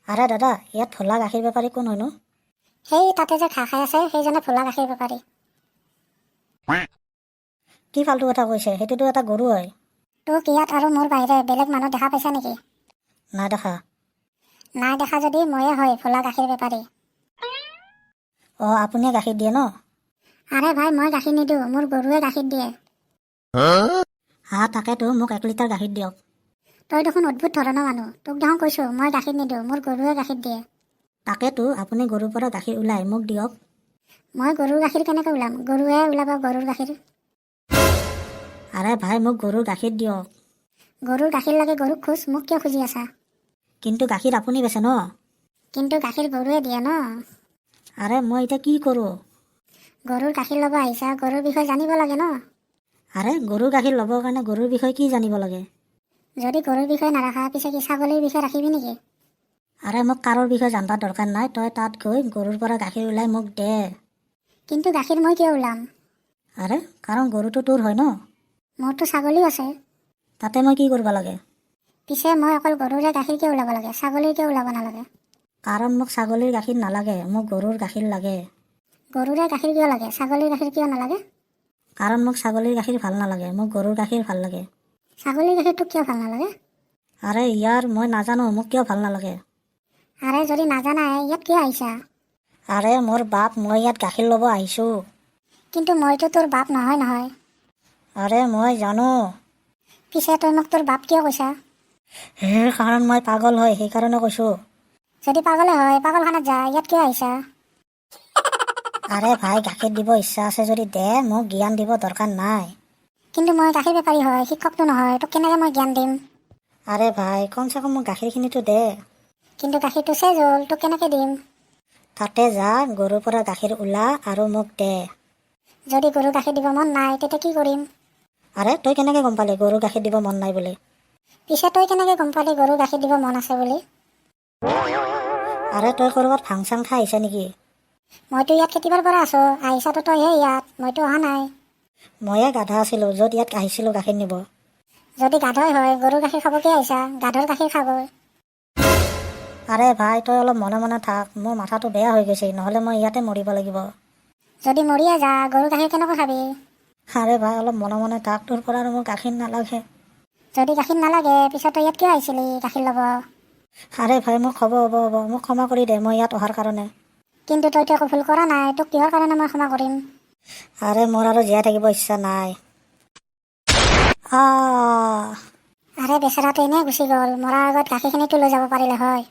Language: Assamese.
আৰে দাদা, ইয়াত ভোলা গাখীৰ বেপাৰী কোন হয়নো? সেই তাতে যে ঘাঁহ খাই আছে সেইজনে ভোলা গাখীৰ বেপাৰী। কি ফাল্টু কথা কৈছে? সেইটোতো এটা গৰু হয়। তোক ইয়াত আৰু মোৰ বাহিৰে বেলেগ মানুহ দেখা পাইছা নেকি? নাই দেখা। নাই দেখা যদি ময়ে হয় ভোলা গাখীৰ বেপাৰী। আপুনিয়ে গাখীৰ দিয়ে ন? আৰে ভাই, মই গাখীৰ নিদিওঁ, মোৰ গৰুৱে গাখীৰ দিয়ে। তাকেতো, মোক 1 লিটাৰ গাখীৰ দিয়ক। তই দেখোন অদ্ভুত ধৰণৰ মানুহ। তোক দেখোন কৈছোঁ মই গাখীৰ নিদিওঁ, মোৰ গৰুৱে গাখীৰ দিয়ে। তাকেতো, আপুনি গৰুৰ পৰা গাখীৰ ওলাই মোক দিয়ক। মই গৰুৰ গাখীৰ কেনেকৈ ওলাম? গৰুৱে ওলাব গৰুৰ গাখীৰ। আৰে ভাই, মোক গৰুৰ গাখীৰ দিয়ক। গৰুৰ গাখীৰ লাগে গৰুক খোজ, মোক কিয় খুজি আছা? কিন্তু গাখীৰ আপুনি বেচে ন? কিন্তু গাখীৰ গৰুৱে দিয়ে ন? আৰে মই এতিয়া কি কৰোঁ? গৰুৰ গাখীৰ ল'ব আহিছা, গৰুৰ বিষয়ে জানিব লাগে ন? আৰে গৰুৰ গাখীৰ ল'বৰ কাৰণে গৰুৰ বিষয়ে কি জানিব লাগে? যদি গৰুৰ বিষয়ে নাৰাখা পিছে কি ছাগলীৰ বিষয়ে ৰাখিবি নেকি? আৰে মোক কাৰোৰ বিষয়ে জানিব দৰকাৰ নাই, তই তাত গৈ গৰুৰ পৰা গাখীৰ ওলাই মোক দে। কিন্তু গাখীৰ মই কিয় ওলাম? আৰে কাৰণ গৰুটো তোৰ হয় ন? মোৰতো ছাগলীও আছে। তাতে মই কি কৰিব লাগে? পিছে মই অকল গৰুৰে গাখীৰ কিয় ওলাব লাগে, ছাগলীৰ কিয় ওলাব নালাগে? কাৰণ মোক ছাগলীৰ গাখীৰ নালাগে, মোক গৰুৰ গাখীৰ লাগে। গৰুৰে গাখীৰ কিয় লাগে, ছাগলীৰ গাখীৰ কিয় নালাগে? কাৰণ মোক ছাগলীৰ গাখীৰ ভাল নালাগে, মোক গৰুৰ গাখীৰ ভাল লাগে। ছাগলীৰ গাখীৰটো কিয় ভাল নালাগে? আৰে মই নাজানো মোক কিয় ভাল নালাগে। আৰে যদি নাজানাই ইয়াত কিয় আহিছা? আৰে মোৰ বাপ, মই ইয়াত গাখীৰ ল'ব আহিছোঁ। কিন্তু মইতো তোৰ বাপ নহয়। আৰে মই জানো। পিছে তই মোক তোৰ বাপ কিয় কৈছা? কাৰণ মই পাগল হয়, সেইকাৰণে কৈছোঁ। যদি পাগলে হয় পাগলখানাত যা, ইয়াত কিয় আহিছা? আৰে ভাই, গাখীৰ দিব ইচ্ছা আছে যদি দে, মোক জ্ঞান দিব দৰকাৰ নাই। কিন্তু মই গাখীৰ বেপাৰী হয়, শিক্ষকটো নহয়, তোক কেনেকৈ মই জ্ঞান দিম? আৰে ভাই, কমচে কম মোক গাখীৰখিনিতো দে। কিন্তু গাখীৰটো চেজ হ'ল, তোক কেনেকৈ দিম? তাতে যা, গৰুৰ পৰা গাখীৰ ওলা আৰু মোক দে। যদি গৰু গাখীৰ দিব মন নাই তেতিয়া কি কৰিম? আৰে তই কেনেকৈ গম পালি গৰু গাখীৰ দিব মন নাই বুলি? পিছে তই কেনেকৈ গম পালি গৰু গাখীৰ দিব মন আছে বুলি? আৰে তই ক'ৰবাত ভাং চাং খাই আহিছা নেকি? মইতো ইয়াত কেতিয়াবাৰ পৰা আছোঁ, আহিছাতো তইহে ইয়াত, মইতো অহা নাই। ময়ে গাধা আছিলোঁ য'ত ইয়াত আহিছিলোঁ গাখীৰ নিব। যদি গাধই হয় গৰুৰ গাখীৰ খাব কিয় আহিছা? গাধৰ গাখীৰ খাব। আৰে ভাই, তই অলপ মনে মনে থাক, মোৰ মাথাটো বেয়া হৈ গৈছে, নহ'লে মই ইয়াতে মৰিব লাগিব। যদি মৰিয়ে যা, গৰু গাখীৰ কেনেকৈ খাবি? আৰে ভাই, অলপ মনে মনে থাক, তোৰ পৰা আৰু মোৰ গাখীৰ নালাগে। যদি গাখীৰ নালাগে পিছত তই ইয়াত কিয় আহিছিলি গাখীৰ ল'ব? আৰে ভাই, মোক হ'ব, মোক ক্ষমা কৰি দে মই ইয়াত অহাৰ কাৰণে। কিন্তু তইতো একো ভুল কৰা নাই, তোক কিহৰ কাৰণে মই ক্ষমা কৰিম? আৰে মোৰ আৰু জীয়াই থাকিব ইচ্ছা নাই। আৰে বেচেৰাটো এনেই গুচি গ'ল, মৰাৰ আগত গাখীৰখিনিতো লৈ যাব পাৰিলে হয়।